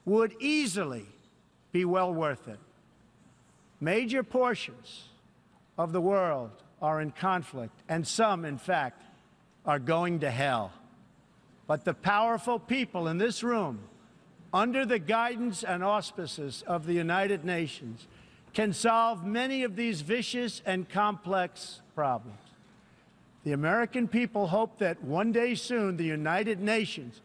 would easily be well worth it. Major portions of the world are in conflict, and some, in fact, are going to hell. But the powerful people in this room, under the guidance and auspices of the United Nations, can solve many of these vicious and complex problems. The American people hope that one day soon the United Nations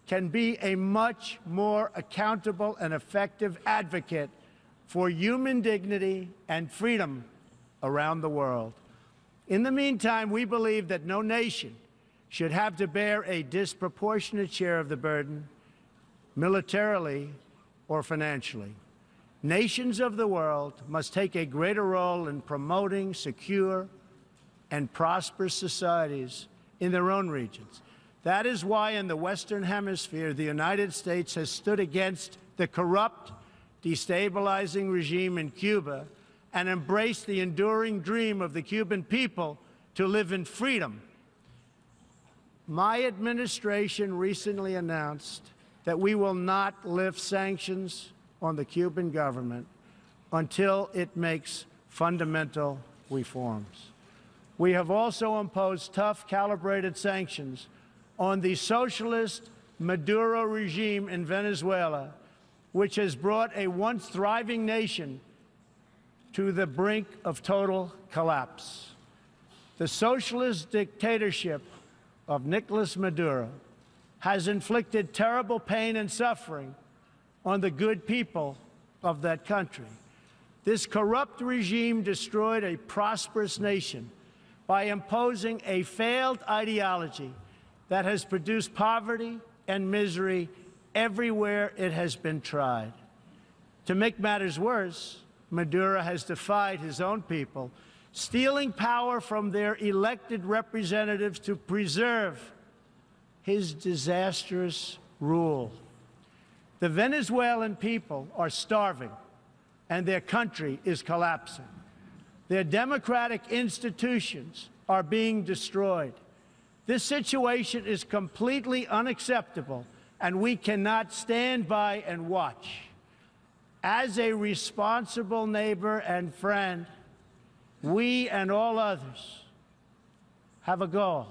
can be a much more accountable and effective advocate for human dignity and freedom around the world. In the meantime, we believe that no nation should have to bear a disproportionate share of the burden, militarily or financially. Nations of the world must take a greater role in promoting secure and prosperous societies in their own regions. That is why in the Western Hemisphere, the United States has stood against the corrupt, destabilizing regime in Cuba and embraced the enduring dream of the Cuban people to live in freedom. My administration recently announced that we will not lift sanctions on the Cuban government until it makes fundamental reforms. We have also imposed tough, calibrated sanctions on the socialist Maduro regime in Venezuela, which has brought a once thriving nation to the brink of total collapse. The socialist dictatorship of Nicolas Maduro has inflicted terrible pain and suffering on the good people of that country. This corrupt regime destroyed a prosperous nation by imposing a failed ideology that has produced poverty and misery everywhere it has been tried. To make matters worse, Maduro has defied his own people, stealing power from their elected representatives to preserve his disastrous rule. The Venezuelan people are starving, and their country is collapsing. Their democratic institutions are being destroyed. This situation is completely unacceptable, and we cannot stand by and watch. As a responsible neighbor and friend, we and all others have a goal.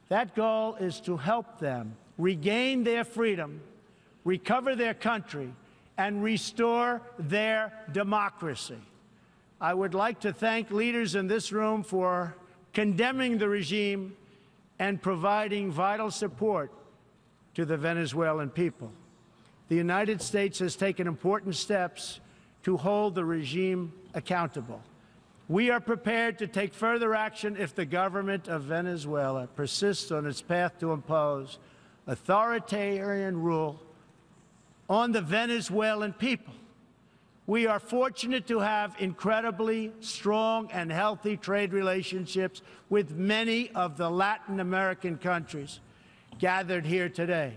That goal is to help them regain their freedom, recover their country, and restore their democracy. I would like to thank leaders in this room for condemning the regime and providing vital support to the Venezuelan people. The United States has taken important steps to hold the regime accountable. We are prepared to take further action if the government of Venezuela persists on its path to impose authoritarian rule on the Venezuelan people. We are fortunate to have incredibly strong and healthy trade relationships with many of the Latin American countries gathered here today.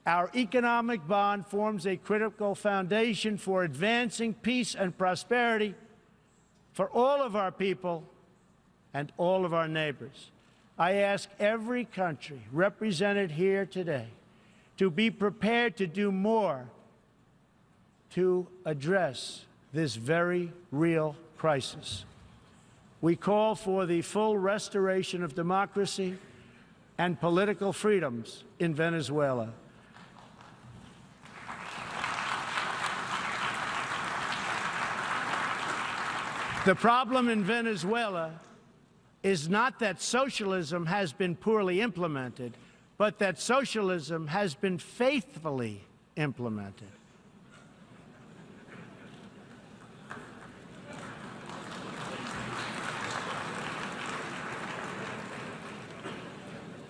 Our economic bond forms a critical foundation for advancing peace and prosperity for all of our people and all of our neighbors. I ask every country represented here today to be prepared to do more to address this very real crisis. We call for the full restoration of democracy and political freedoms in Venezuela. The problem in Venezuela is not that socialism has been poorly implemented, but that socialism has been faithfully implemented.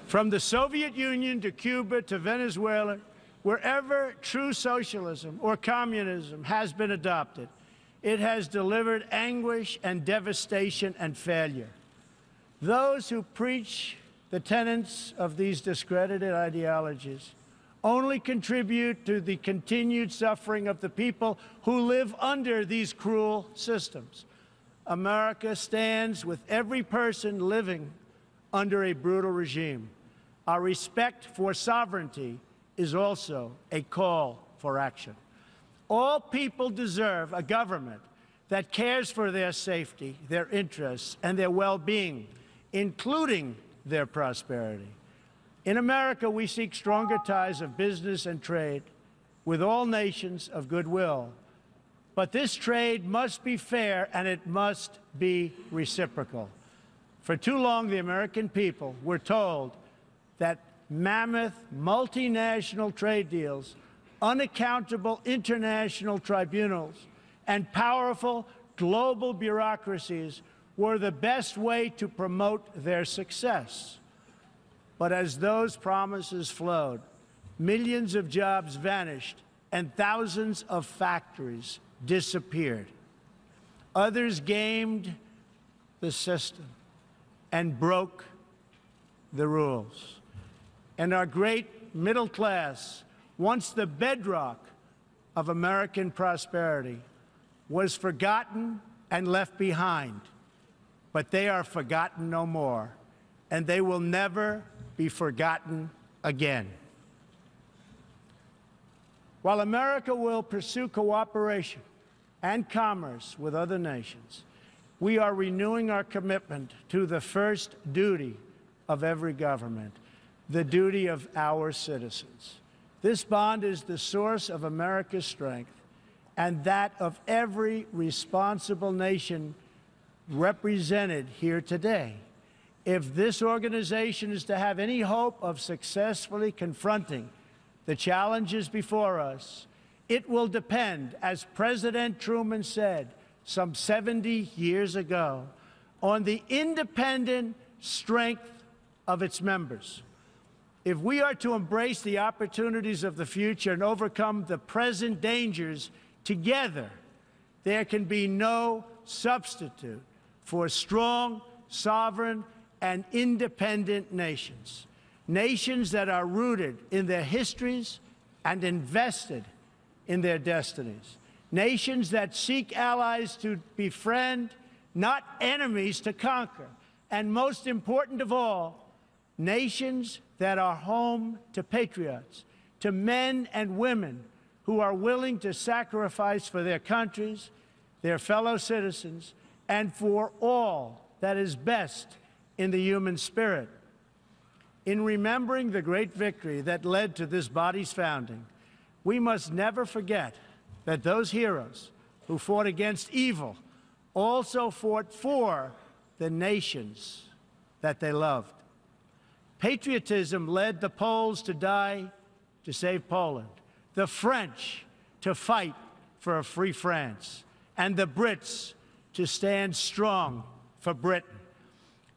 From the Soviet Union to Cuba to Venezuela, wherever true socialism or communism has been adopted, it has delivered anguish and devastation and failure. Those who preach the tenets of these discredited ideologies only contribute to the continued suffering of the people who live under these cruel systems. America stands with every person living under a brutal regime. Our respect for sovereignty is also a call for action. All people deserve a government that cares for their safety, their interests, and their well-being, including their prosperity. In America, we seek stronger ties of business and trade with all nations of goodwill. But this trade must be fair and it must be reciprocal. For too long, the American people were told that mammoth multinational trade deals, unaccountable international tribunals, and powerful global bureaucracies were the best way to promote their success. But as those promises flowed, millions of jobs vanished and thousands of factories disappeared. Others gamed the system and broke the rules. And our great middle class, once the bedrock of American prosperity, was forgotten and left behind. But they are forgotten no more, and they will never be forgotten again. While America will pursue cooperation and commerce with other nations, we are renewing our commitment to the first duty of every government, the duty of our citizens. This bond is the source of America's strength and that of every responsible nation represented here today. If this organization is to have any hope of successfully confronting the challenges before us, it will depend, as President Truman said some 70 years ago, on the independent strength of its members. If we are to embrace the opportunities of the future and overcome the present dangers together, there can be no substitute for strong, sovereign, and independent nations. Nations that are rooted in their histories and invested in their destinies. Nations that seek allies to befriend, not enemies to conquer. And most important of all, nations that are home to patriots, to men and women who are willing to sacrifice for their countries, their fellow citizens, and for all that is best in the human spirit. In remembering the great victory that led to this body's founding, we must never forget that those heroes who fought against evil also fought for the nations that they loved. Patriotism led the Poles to die to save Poland, the French to fight for a free France, and the Brits to stand strong for Britain.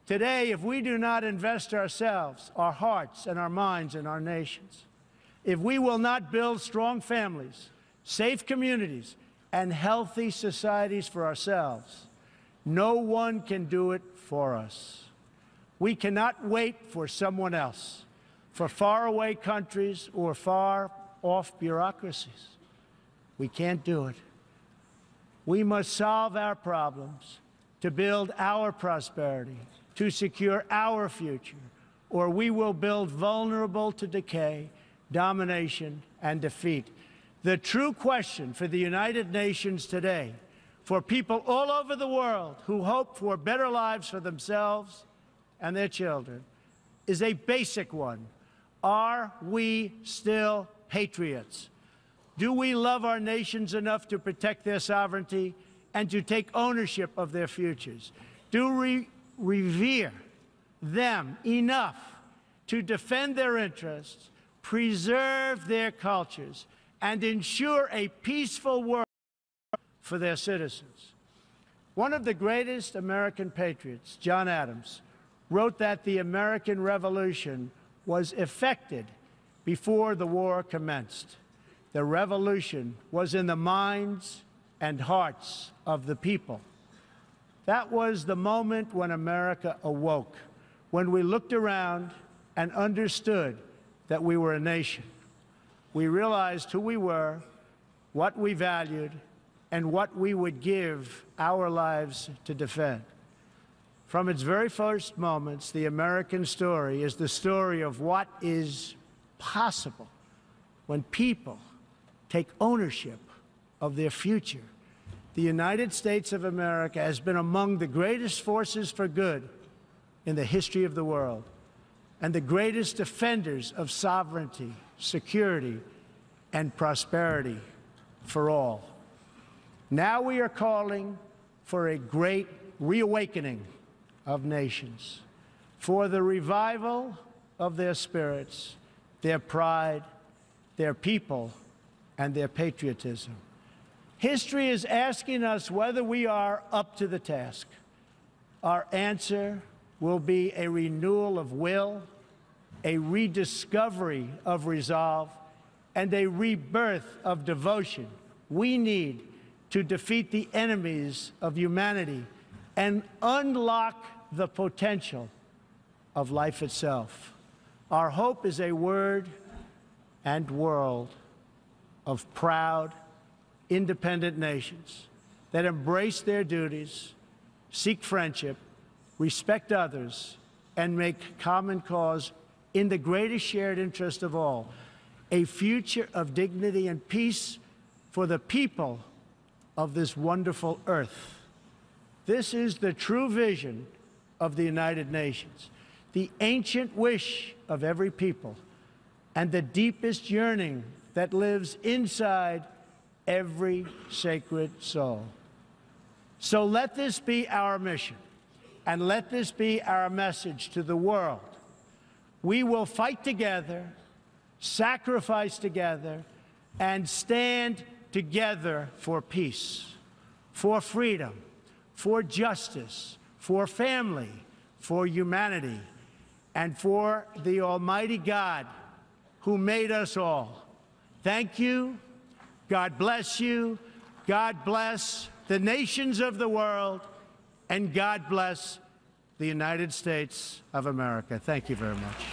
Today, if we do not invest ourselves, our hearts and our minds in our nations, if we will not build strong families, safe communities, and healthy societies for ourselves, no one can do it for us. We cannot wait for someone else, for faraway countries or far-off bureaucracies. We can't do it. We must solve our problems to build our prosperity, to secure our future, or we will build vulnerable to decay, domination, and defeat. The true question for the United Nations today, for people all over the world who hope for better lives for themselves and their children, is a basic one. Are we still patriots? Do we love our nations enough to protect their sovereignty and to take ownership of their futures? Do we revere them enough to defend their interests, preserve their cultures, and ensure a peaceful world for their citizens? One of the greatest American patriots, John Adams, wrote that the American Revolution was effected before the war commenced. The revolution was in the minds and hearts of the people. That was the moment when America awoke, when we looked around and understood that we were a nation. We realized who we were, what we valued, and what we would give our lives to defend. From its very first moments, the American story is the story of what is possible when people take ownership of their future. The United States of America has been among the greatest forces for good in the history of the world and the greatest defenders of sovereignty, security, and prosperity for all. Now we are calling for a great reawakening of nations, for the revival of their spirits, their pride, their people, and their patriotism. History is asking us whether we are up to the task. Our answer will be a renewal of will, a rediscovery of resolve, and a rebirth of devotion we need to defeat the enemies of humanity and unlock the potential of life itself. Our hope is a word and world of proud, independent nations that embrace their duties, seek friendship, respect others, and make common cause in the greatest shared interest of all, a future of dignity and peace for the people of this wonderful earth. This is the true vision of the United Nations, the ancient wish of every people, and the deepest yearning that lives inside every sacred soul. So let this be our mission, and let this be our message to the world. We will fight together, sacrifice together, and stand together for peace, for freedom, for justice, for family, for humanity, and for the Almighty God who made us all. Thank you. God bless you. God bless the nations of the world, and God bless the United States of America. Thank you very much.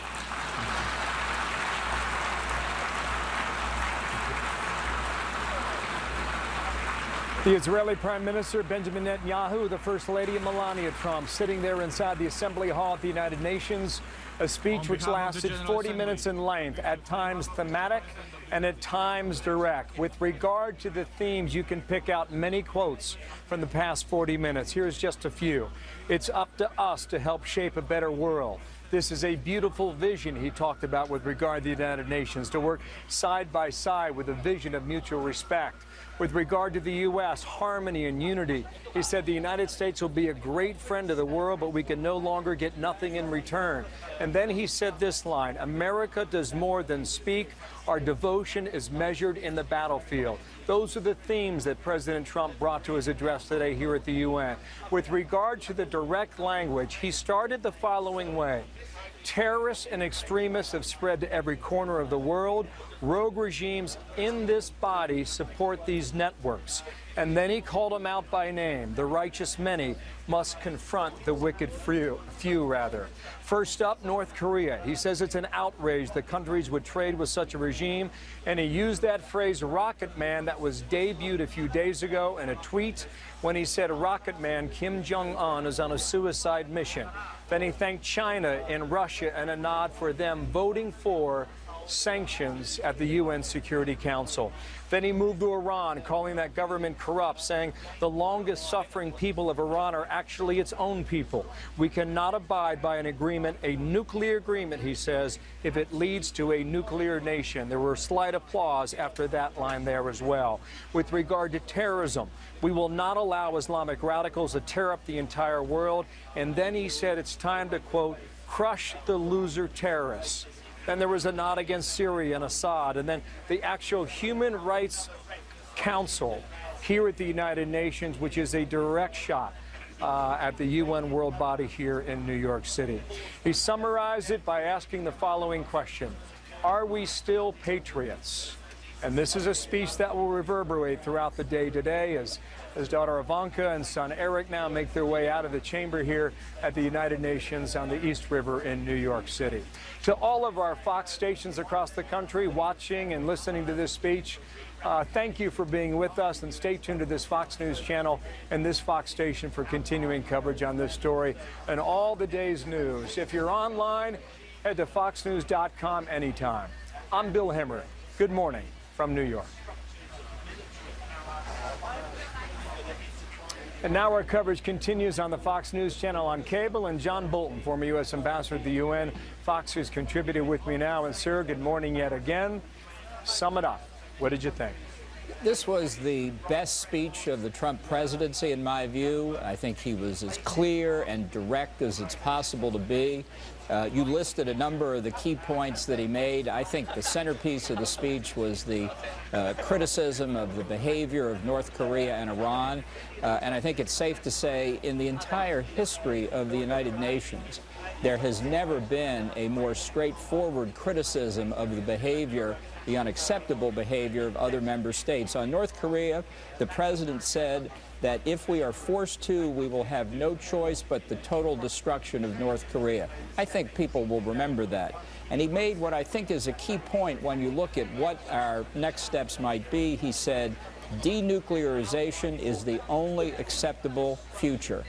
The Israeli Prime Minister Benjamin Netanyahu, the First Lady Melania Trump, sitting there inside the Assembly Hall at the United Nations, a speech which lasted 40 minutes in length, at times thematic and at times direct. With regard to the themes, you can pick out many quotes from the past 40 minutes. Here's just a few. It's up to us to help shape a better world. This is a beautiful vision he talked about with regard to the United Nations, to work side by side with a vision of mutual respect. With regard to the U.S., harmony and unity, he said the United States will be a great friend to the world, but we can no longer get nothing in return. And then he said this line, America does more than speak. Our devotion is measured in the battlefield. Those are the themes that President Trump brought to his address today here at the UN. With regard to the direct language, he started the following way. Terrorists and extremists have spread to every corner of the world. Rogue regimes in this body support these networks. And then he called them out by name. The righteous many must confront the wicked few. First up, North Korea. He says it's an outrage that countries would trade with such a regime. And he used that phrase, Rocket Man, that was debuted a few days ago in a tweet when he said Rocket Man Kim Jong-un is on a suicide mission. Then he thanked China and Russia in a nod for them voting for sanctions at the UN Security Council. Then he moved to Iran, calling that government corrupt, saying the longest suffering people of Iran are actually its own people. We cannot abide by an agreement, a nuclear agreement, he says, if it leads to a nuclear nation. There were slight applause after that line there as well. With regard to terrorism, we will not allow Islamic radicals to tear up the entire world. And then he said it's time to, quote, crush the loser terrorists. Then there was a nod against Syria and Assad, and then the actual Human Rights Council here at the United Nations, which is a direct shot at the UN world body here in New York City. He summarized it by asking the following question: are we still patriots? And this is a speech that will reverberate throughout the day today as his daughter Ivanka and son Eric now make their way out of the chamber here at the United Nations on the East River in New York City. To all of our Fox stations across the country watching and listening to this speech, thank you for being with us, and stay tuned to this Fox News channel and this Fox station for continuing coverage on this story and all the day's news. If you're online, head to foxnews.com anytime. I'm Bill Hemmer. Good morning from New York. And now our coverage continues on the Fox News channel on cable. And John Bolton, former U.S. ambassador at the UN, Fox has contributed with me now. And, sir, good morning yet again. Sum it up. What did you think? This was the best speech of the Trump presidency, in my view. I think he was as clear and direct as it's possible to be. You listed a number of the key points that he made. I think the centerpiece of the speech was the criticism of the behavior of North Korea and Iran. And I think it's safe to say in the entire history of the United Nations, there has never been a more straightforward criticism of the behavior, the unacceptable behavior of other member states. On North Korea, the president said that if we are forced to, we will have no choice but the total destruction of North Korea. I think people will remember that. And he made what I think is a key point when you look at what our next steps might be. He said, denuclearization is the only acceptable future.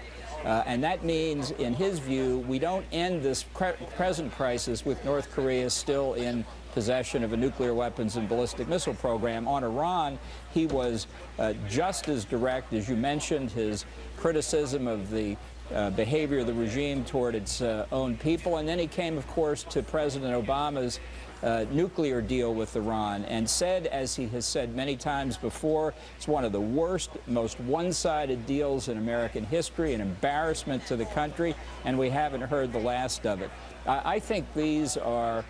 And that means, in his view, we don't end this present crisis with North Korea still in possession of a nuclear weapons and ballistic missile program. On Iran, he was just as direct, as you mentioned, his criticism of the behavior of the regime toward its own people. And then he came, of course, to President Obama's nuclear deal with Iran and said, as he has said many times before, it's one of the worst, most one-sided deals in American history, an embarrassment to the country, and we haven't heard the last of it. I think these are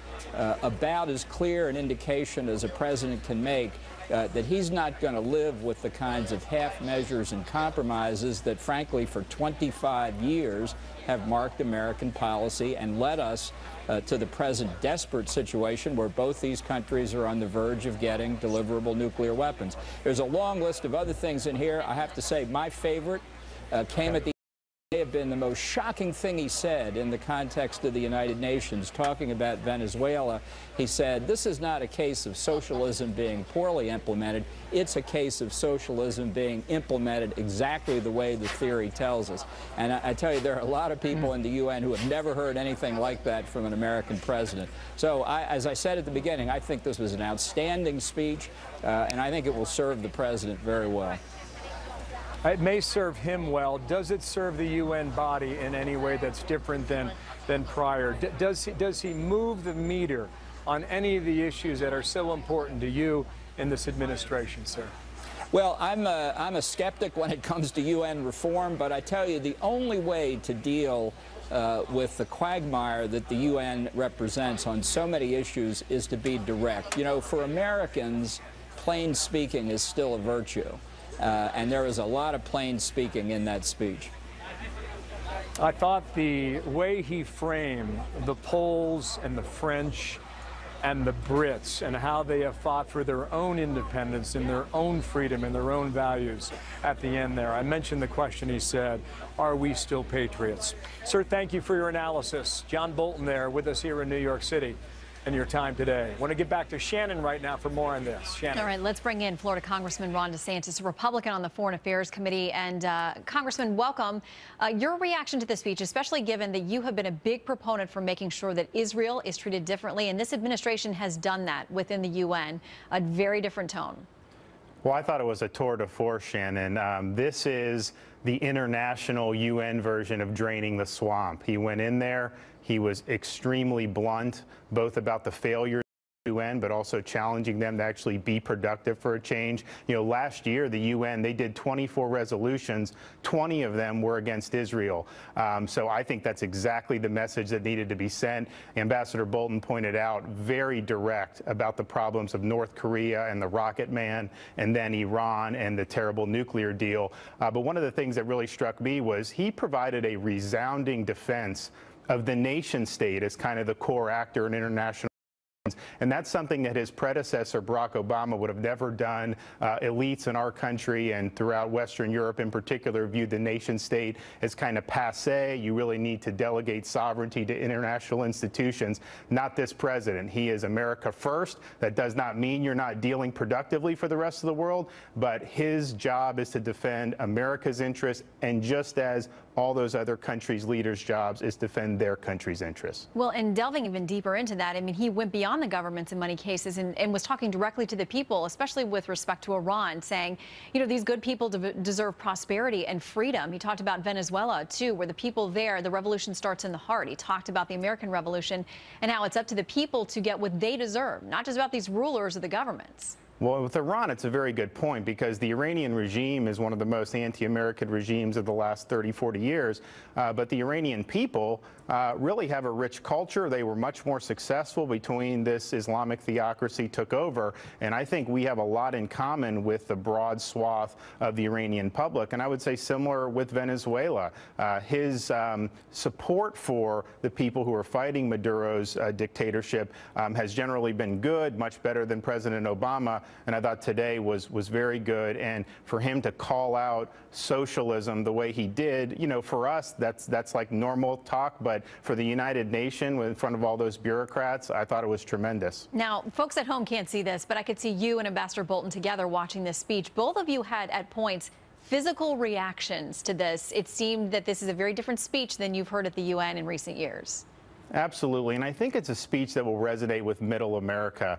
about as clear an indication as a president can make that he's not going to live with the kinds of half measures and compromises that, frankly, for 25 years have marked American policy and led us to the present desperate situation where both these countries are on the verge of getting deliverable nuclear weapons. There's a long list of other things in here. I have to say my favorite came at the may have been the most shocking thing he said in the context of the United Nations, talking about Venezuela. He said, this is not a case of socialism being poorly implemented. It's a case of socialism being implemented exactly the way the theory tells us. And I tell you, there are a lot of people in the UN who have never heard anything like that from an American president. So as I said at the beginning, I think this was an outstanding speech, and I think it will serve the president very well. It may serve him well. Does it serve the UN body in any way that's different than prior? Does he move the meter on any of the issues that are so important to you in this administration, sir? Well, I'm a skeptic when it comes to UN reform, but I tell you, the only way to deal with the quagmire that the UN represents on so many issues is to be direct. You know, for Americans, plain speaking is still a virtue. And there was a lot of plain speaking in that speech. I thought the way he framed the Poles and the French and the Brits and how they have fought for their own independence and their own freedom and their own values at the end there. I mentioned the question he said, are we still patriots? Sir, thank you for your analysis. John Bolton there with us here in New York City. And your time today. I want to get back to Shannon right now for more on this. Shannon. All right, let's bring in Florida Congressman Ron DeSantis, a Republican on the Foreign Affairs Committee. And Congressman, welcome. Your reaction to the speech, especially given that you have been a big proponent for making sure that Israel is treated differently, and this administration has done that within the UN, a very different tone. Well, I thought it was a tour de force, Shannon. This is the international UN version of draining the swamp. He went in there. He was extremely blunt, both about the failures of the UN, but also challenging them to actually be productive for a change. You know, last year, the UN, they did 24 resolutions. 20 of them were against Israel. So I think that's exactly the message that needed to be sent. Ambassador Bolton pointed out, very direct about the problems of North Korea and the Rocket Man, and then Iran and the terrible nuclear deal. But one of the things that really struck me was he provided a resounding defense of the nation state as kind of the core actor in international. And that's something that his predecessor, Barack Obama, would have never done. Elites in our country and throughout Western Europe in particular viewed the nation state as kind of passé. You really need to delegate sovereignty to international institutions. Not this president. He is America first. That does not mean you're not dealing productively for the rest of the world, but his job is to defend America's interests, and just as all those other countries' leaders' jobs is defend their country's interests. Well, and delving even deeper into that, I mean, he went beyond the governments in many cases and was talking directly to the people, especially with respect to Iran, saying, you know, these good people deserve prosperity and freedom. He talked about Venezuela, too, where the people there, the revolution starts in the heart. He talked about the American Revolution and how it's up to the people to get what they deserve, not just about these rulers or the governments. Well, with Iran, it's a very good point, because the Iranian regime is one of the most anti-American regimes of the last 30, 40 years. But the Iranian people really have a rich culture. They were much more successful between this Islamic theocracy took over. And I think we have a lot in common with the broad swath of the Iranian public. And I would say similar with Venezuela. His support for the people who are fighting Maduro's dictatorship has generally been good, much better than President Obama. And I thought today was very good. And for him to call out socialism the way he did, you know, for us, that's like normal talk. But for the United Nations, in front of all those bureaucrats, I thought it was tremendous. Now, folks at home can't see this, but I could see you and Ambassador Bolton together watching this speech. Both of you had, at points, physical reactions to this. It seemed that this is a very different speech than you've heard at the UN in recent years. Absolutely, and I think it's a speech that will resonate with middle America,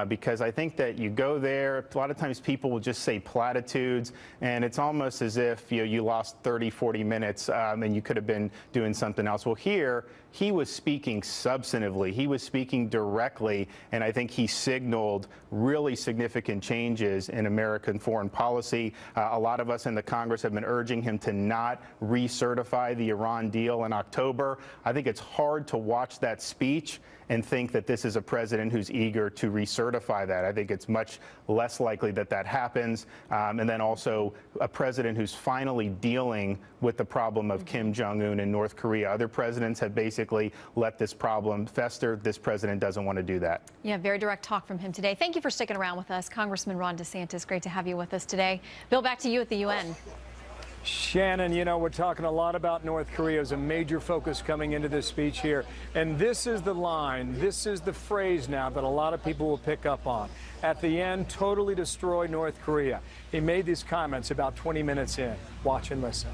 because I think that you go there, a lot of times people will just say platitudes, and it's almost as if you lost 30, 40 minutes and you could have been doing something else. Well, here, he was speaking substantively. He was speaking directly, and I think he signaled really significant changes in American foreign policy. A lot of us in the Congress have been urging him to not recertify the Iran deal in October. I think it's hard to watch that speech and think that this is a president who's eager to recertify that. I think it's much less likely that that happens. And then also a president who's finally dealing with the problem of Kim Jong-un in North Korea. Other presidents have basically let this problem fester. This president doesn't want to do that. Yeah, very direct talk from him today. Thank you for sticking around with us, Congressman Ron DeSantis. Great to have you with us today. Bill, back to you at the UN. Shannon, you know, we're talking a lot about North Korea as a major focus coming into this speech here. And this is the line, this is the phrase now that a lot of people will pick up on. At the end, totally destroy North Korea. He made these comments about 20 minutes in. Watch and listen.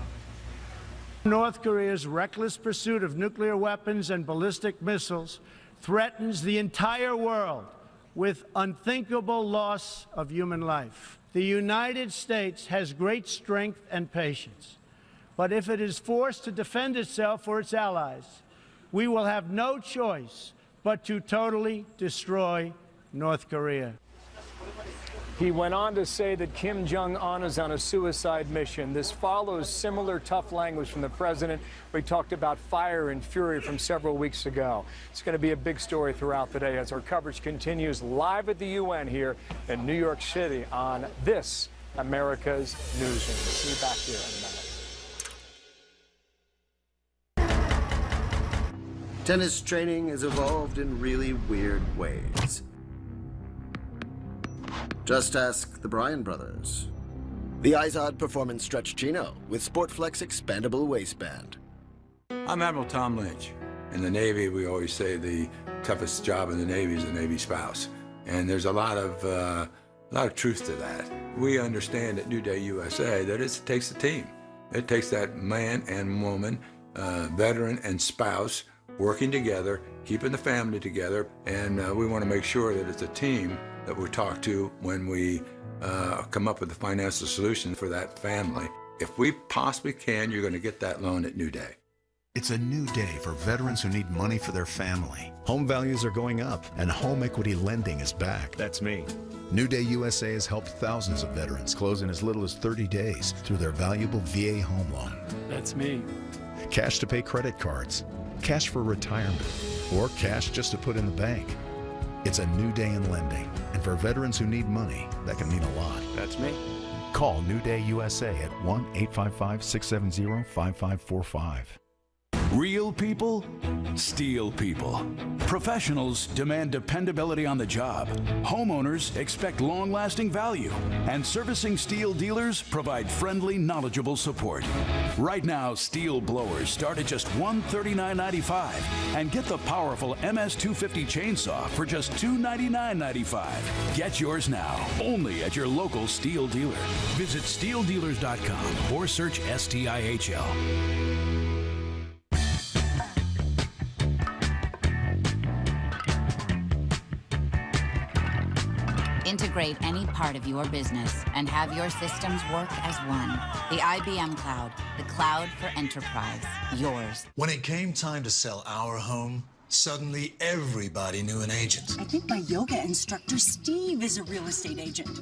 North Korea's reckless pursuit of nuclear weapons and ballistic missiles threatens the entire world with unthinkable loss of human life. The United States has great strength and patience, but if it is forced to defend itself or its allies, we will have no choice but to totally destroy North Korea. He went on to say that Kim Jong-un is on a suicide mission. This follows similar tough language from the president. We talked about fire and fury from several weeks ago. It's going to be a big story throughout the day as our coverage continues live at the UN here in New York City on This America's Newsroom. See you back here in a minute. Tennis training has evolved in really weird ways. Just ask the Bryan brothers. The Izod Performance Stretch Chino with SportFlex expandable waistband. I'm Admiral Tom Lynch. In the Navy, we always say the toughest job in the Navy is the Navy spouse. And there's a lot of truth to that. We understand at New Day USA that it takes a team. It takes that man and woman, veteran and spouse, working together, keeping the family together, and we want to make sure that it's a team that we're talked to when we come up with a financial solution for that family. If we possibly can, you're going to get that loan at New Day. It's a new day for veterans who need money for their family. Home values are going up, and home equity lending is back. That's me. New Day USA has helped thousands of veterans close in as little as 30 days through their valuable VA home loan. That's me. Cash to pay credit cards, cash for retirement, or cash just to put in the bank. It's a new day in lending, and for veterans who need money, that can mean a lot. That's me. Call New Day USA at 1-855-670-5545. Real people, steel people. Professionals demand dependability on the job. Homeowners expect long-lasting value. And servicing steel dealers provide friendly, knowledgeable support. Right now, steel blowers start at just $139.95 and get the powerful MS-250 chainsaw for just $299.95. Get yours now, only at your local steel dealer. Visit steeldealers.com or search STIHL. integrate any part of your business and have your systems work as one. The IBM Cloud, the cloud for enterprise, yours. When it came time to sell our home, suddenly everybody knew an agent. I think my yoga instructor, Steve, is a real estate agent.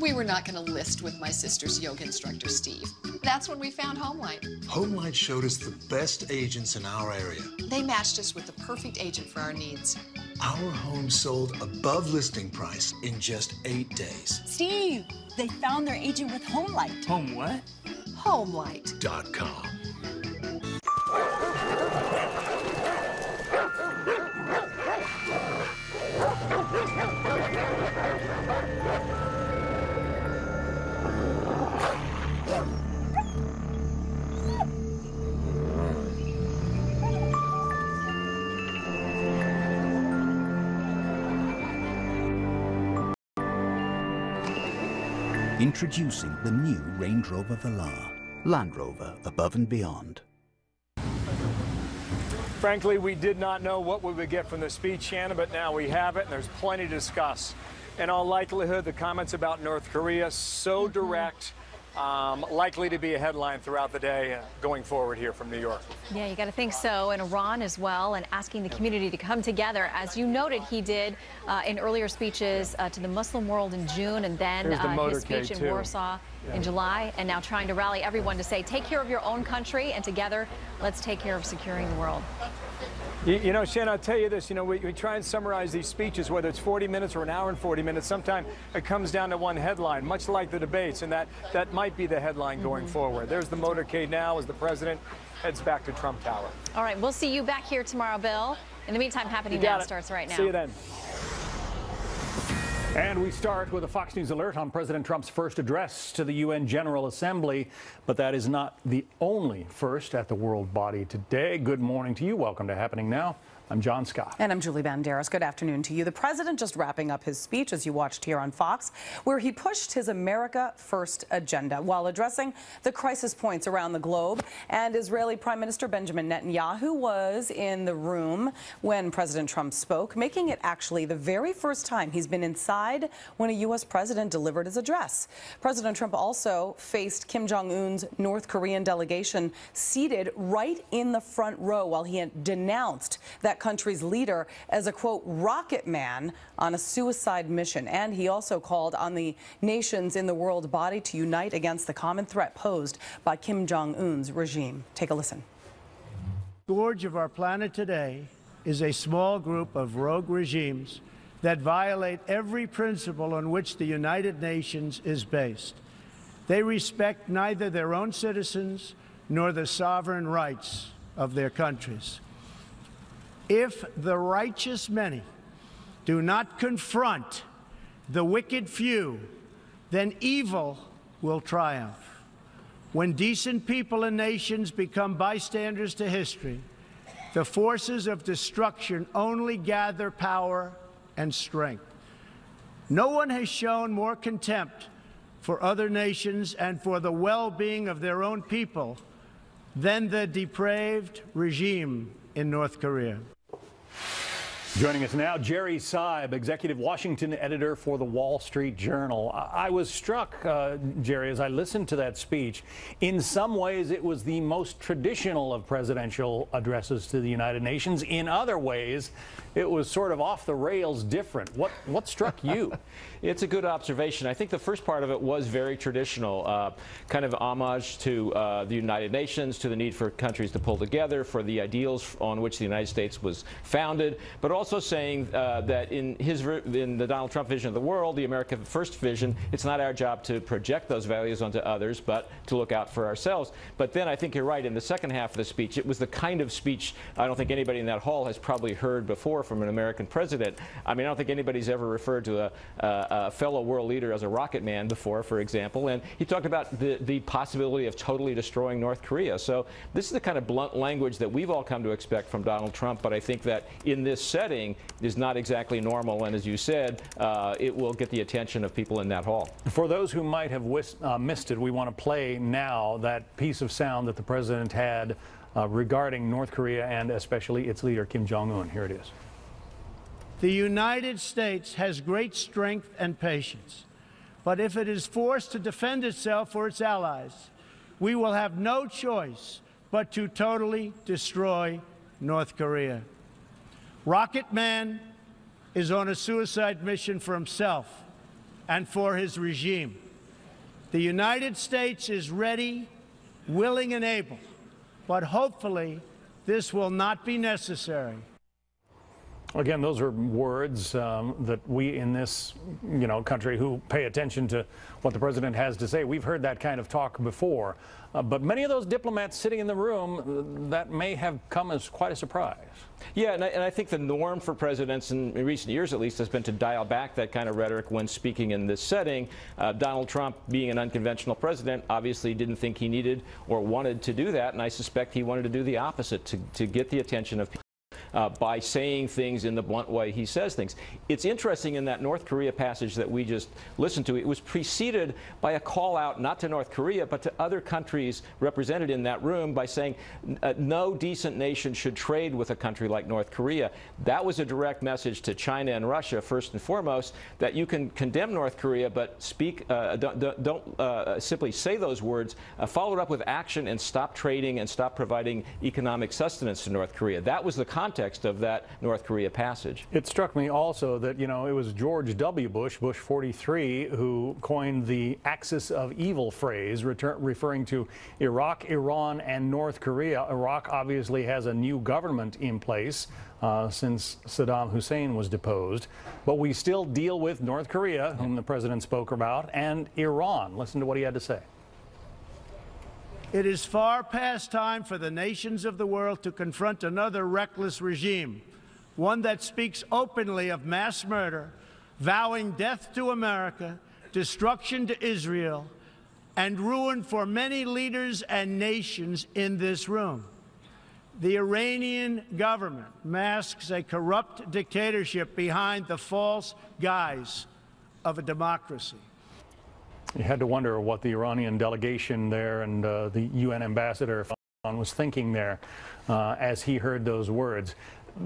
We were not going to list with my sister's yoga instructor, Steve. That's when we found HomeLight. HomeLight showed us the best agents in our area. They matched us with the perfect agent for our needs. Our home sold above listing price in just 8 days. Steve, they found their agent with HomeLight. Home what? HomeLight.com. Introducing the new Range Rover Velar. Land Rover, above and beyond. Frankly, we did not know what we would get from the speech, Shannon, but now we have it, and there's plenty to discuss. In all likelihood, the comments about North Korea, so direct, likely to be a headline throughout the day going forward here from New York. Yeah, you got to think so. And Iran as well, and asking the community to come together. As you noted, he did in earlier speeches to the Muslim world in June, and then his speech in Warsaw in July, and now trying to rally everyone to say, take care of your own country, and together, let's take care of securing the world. You know, Shannon, I'll tell you this, you know, we try and summarize these speeches, whether it's 40 minutes or an hour and 40 minutes. Sometimes it comes down to one headline, much like the debates, and that might be the headline going forward. There's the motorcade now as the president heads back to Trump Tower. All right, we'll see you back here tomorrow, Bill. In the meantime, Happening Now starts right now. See you then. And we start with a Fox News alert on President Trump's first address to the UN General Assembly. But that is not the only first at the world body today. Good morning to you. Welcome to Happening Now. I'm John Scott. And I'm Julie Banderas. Good afternoon to you. The president just wrapping up his speech, as you watched here on Fox, where he pushed his America First agenda while addressing the crisis points around the globe. And Israeli Prime Minister Benjamin Netanyahu was in the room when President Trump spoke, making it actually the very first time he's been inside when a U.S. president delivered his address. President Trump also faced Kim Jong-un's North Korean delegation seated right in the front row while he had denounced that country's leader as a, quote, rocket man on a suicide mission. And he also called on the nations in the world body to unite against the common threat posed by Kim Jong-un's regime. Take a listen. The scourge of our planet today is a small group of rogue regimes that violate every principle on which the United Nations is based. They respect neither their own citizens nor the sovereign rights of their countries. If the righteous many do not confront the wicked few, then evil will triumph. When decent people and nations become bystanders to history, the forces of destruction only gather power and strength. No one has shown more contempt for other nations and for the well-being of their own people than the depraved regime in North Korea. Joining us now, Jerry Seib, executive Washington editor for the Wall Street Journal. I was struck, Jerry, as I listened to that speech. In some ways, it was the most traditional of presidential addresses to the United Nations. In other ways, it was sort of off the rails different. What struck you? It's a good observation. I think the first part of it was very traditional, kind of homage to the United Nations, to the need for countries to pull together, for the ideals on which the United States was founded, but also saying that in the Donald Trump vision of the world, the America First vision, it's not our job to project those values onto others, but to look out for ourselves. But then I think you're right, in the second half of the speech, it was the kind of speech I don't think anybody in that hall has probably heard before from an American president. I mean, I don't think anybody's ever referred to a fellow world leader as a rocket man before, for example, and he talked about the possibility of totally destroying North Korea. So this is the kind of blunt language that we've all come to expect from Donald Trump, but I think that in this setting is not exactly normal, and as you said, it will get the attention of people in that hall. For those who might have missed it, we want to play now that piece of sound that the president had regarding North Korea and especially its leader, Kim Jong-un. Here it is. The United States has great strength and patience, but if it is forced to defend itself or its allies, we will have no choice but to totally destroy North Korea. Rocket Man is on a suicide mission for himself and for his regime. The United States is ready, willing, and able, but hopefully this will not be necessary. Again, those are words that we in this, country who pay attention to what the president has to say, we've heard that kind of talk before. But many of those diplomats sitting in the room, that may have come as quite a surprise. Yeah, and I think the norm for presidents in recent years, at least, has been to dial back that kind of rhetoric when speaking in this setting. Donald Trump, being an unconventional president, obviously didn't think he needed or wanted to do that, and I suspect he wanted to do the opposite, to get the attention of people. By saying things in the blunt way he says things. It's interesting in that North Korea passage that we just listened to, it was preceded by a call out not to North Korea but to other countries represented in that room by saying no decent nation should trade with a country like North Korea. That was a direct message to China and Russia, first and foremost, that you can condemn North Korea but don't simply say those words, follow it up with action and stop trading and stop providing economic sustenance to North Korea. That was the context of that North Korea passage. It struck me also that, it was George W. Bush, Bush 43, who coined the axis of evil phrase, referring to Iraq, Iran, and North Korea. Iraq obviously has a new government in place since Saddam Hussein was deposed, but we still deal with North Korea, whom the president spoke about, and Iran. Listen to what he had to say. It is far past time for the nations of the world to confront another reckless regime, one that speaks openly of mass murder, vowing death to America, destruction to Israel, and ruin for many leaders and nations in this room. The Iranian government masks a corrupt dictatorship behind the false guise of a democracy. You had to wonder what the Iranian delegation there and the UN ambassador was thinking there as he heard those words.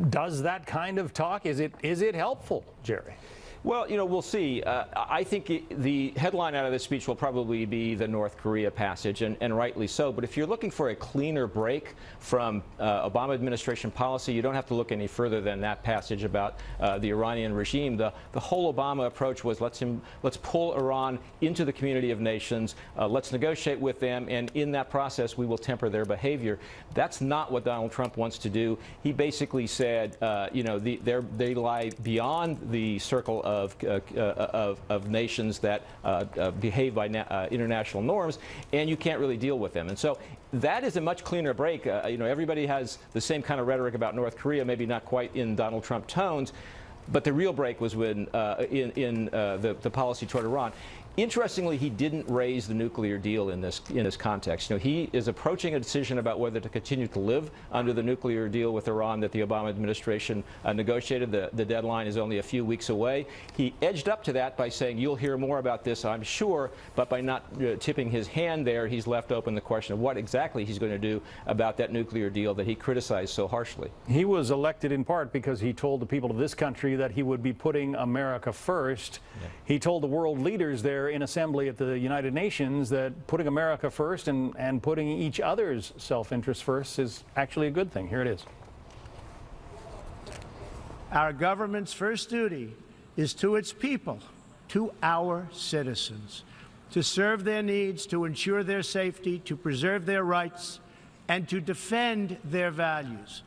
Does that kind of talk, is it helpful, Jerry? Well, we'll see. I think the headline out of this speech will probably be the North Korea passage, and rightly so. But if you're looking for a cleaner break from Obama administration policy, you don't have to look any further than that passage about the Iranian regime. The whole Obama approach was let's pull Iran into the community of nations, let's negotiate with them, and in that process we will temper their behavior. That's not what Donald Trump wants to do. He basically said, they lie beyond the circle of nations that behave by international norms, and you can't really deal with them. And so that is a much cleaner break. Everybody has the same kind of rhetoric about North Korea, maybe not quite in Donald Trump tones, but the real break was when in the policy toward Iran. Interestingly, he didn't raise the nuclear deal in this context. He is approaching a decision about whether to continue to live under the nuclear deal with Iran that the Obama administration negotiated. The deadline is only a few weeks away. He edged up to that by saying, you'll hear more about this, I'm sure, but by not tipping his hand there, he's left open the question of what exactly he's going to do about that nuclear deal that he criticized so harshly. He was elected in part because he told the people of this country that he would be putting America first. Yeah. He told the world leaders there in assembly at the United Nations that putting America first and putting each other's self-interest first is actually a good thing. Here it is. Our government's first duty is to its people, to our citizens, to serve their needs, to ensure their safety, to preserve their rights, and to defend their values.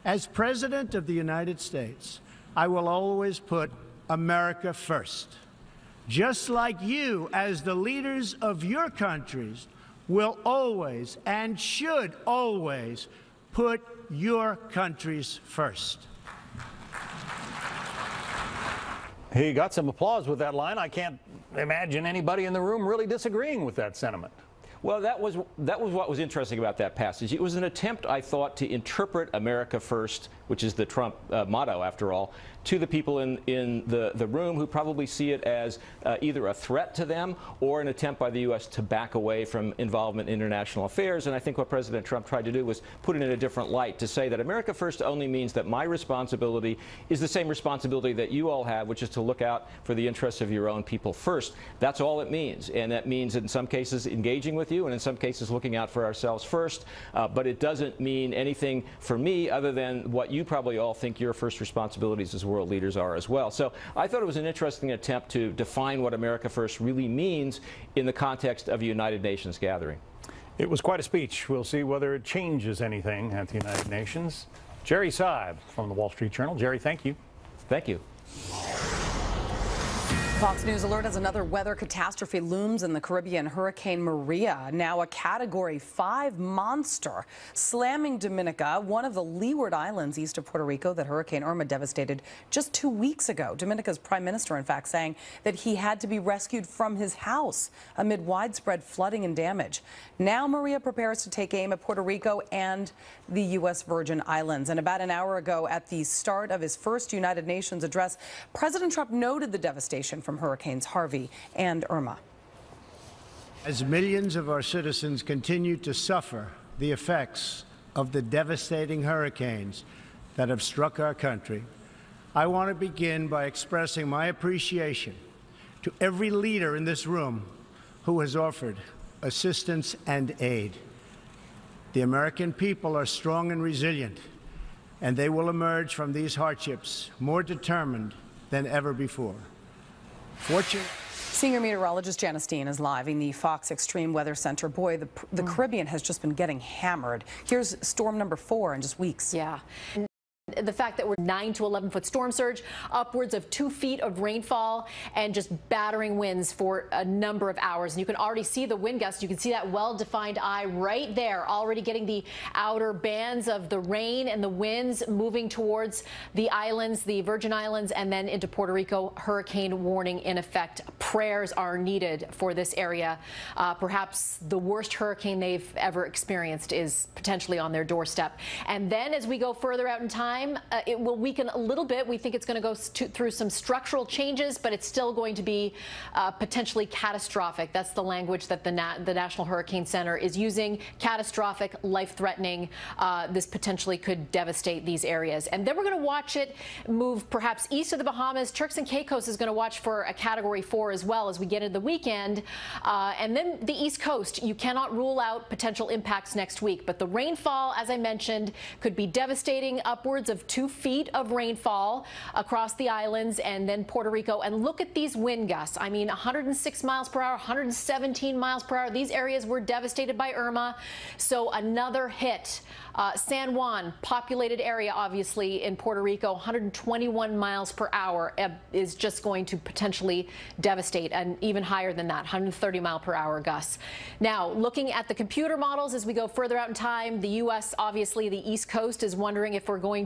As President of the United States, I will always put America first. Just like you, as the leaders of your countries, will always and should always put your countries first. He got some applause with that line. I can't imagine anybody in the room really disagreeing with that sentiment. Well, that was what was interesting about that passage. It was an attempt, I thought, to interpret America first which is the Trump motto, after all, to the people in the room who probably see it as either a threat to them or an attempt by the U.S. to back away from involvement in international affairs. And I think what President Trump tried to do was put it in a different light, to say that America First only means that my responsibility is the same responsibility that you all have, which is to look out for the interests of your own people first. That's all it means. And that means in some cases engaging with you and in some cases looking out for ourselves first. But it doesn't mean anything for me other than what you probably all think your first responsibilities as world leaders are as well. So I thought it was an interesting attempt to define what America First really means in the context of a United Nations gathering. It was quite a speech. We'll see whether it changes anything at the United Nations. Jerry Seib from the Wall Street Journal. Jerry, thank you. Thank you. Fox News alert as another weather catastrophe looms in the Caribbean. Hurricane Maria, now a Category 5 monster, slamming Dominica, one of the leeward islands east of Puerto Rico that Hurricane Irma devastated just 2 weeks ago. Dominica's prime minister, in fact, saying that he had to be rescued from his house amid widespread flooding and damage. Now Maria prepares to take aim at Puerto Rico and the U.S. Virgin Islands. And about an hour ago, at the start of his first United Nations address, President Trump noted the devastation from Hurricanes Harvey and Irma. As millions of our citizens continue to suffer the effects of the devastating hurricanes that have struck our country, I want to begin by expressing my appreciation to every leader in this room who has offered assistance and aid. The American people are strong and resilient, and they will emerge from these hardships more determined than ever before. Senior meteorologist Janice Dean is live in the Fox Extreme Weather Center. Boy, the Caribbean has just been getting hammered. Here's storm number 4 in just weeks. Yeah. The fact that we're 9 to 11-foot storm surge, upwards of 2 feet of rainfall, and just battering winds for a number of hours. And you can already see the wind gusts. You can see that well-defined eye right there, already getting the outer bands of the rain and the winds moving towards the islands, the Virgin Islands, and then into Puerto Rico. Hurricane warning in effect. Prayers are needed for this area. Perhaps the worst hurricane they've ever experienced is potentially on their doorstep. And then as we go further out in time, it will weaken a little bit. We think it's going to go through some structural changes, but it's still going to be potentially catastrophic. That's the language that the National Hurricane Center is using. Catastrophic, life-threatening. This potentially could devastate these areas. And then we're going to watch it move perhaps east of the Bahamas. Turks and Caicos is going to watch for a Category 4 as well as we get into the weekend. And then the East Coast. You cannot rule out potential impacts next week. But the rainfall, as I mentioned, could be devastating, upwards of 2 feet of rainfall across the islands and then Puerto Rico. And look at these wind gusts. I mean, 106 miles per hour, 117 miles per hour. These areas were devastated by Irma. So another hit. San Juan, populated area, obviously, in Puerto Rico, 121 miles per hour is just going to potentially devastate, and even higher than that, 130 mile per hour gusts. Now, looking at the computer models as we go further out in time, the U.S., obviously, the East Coast is wondering if we're going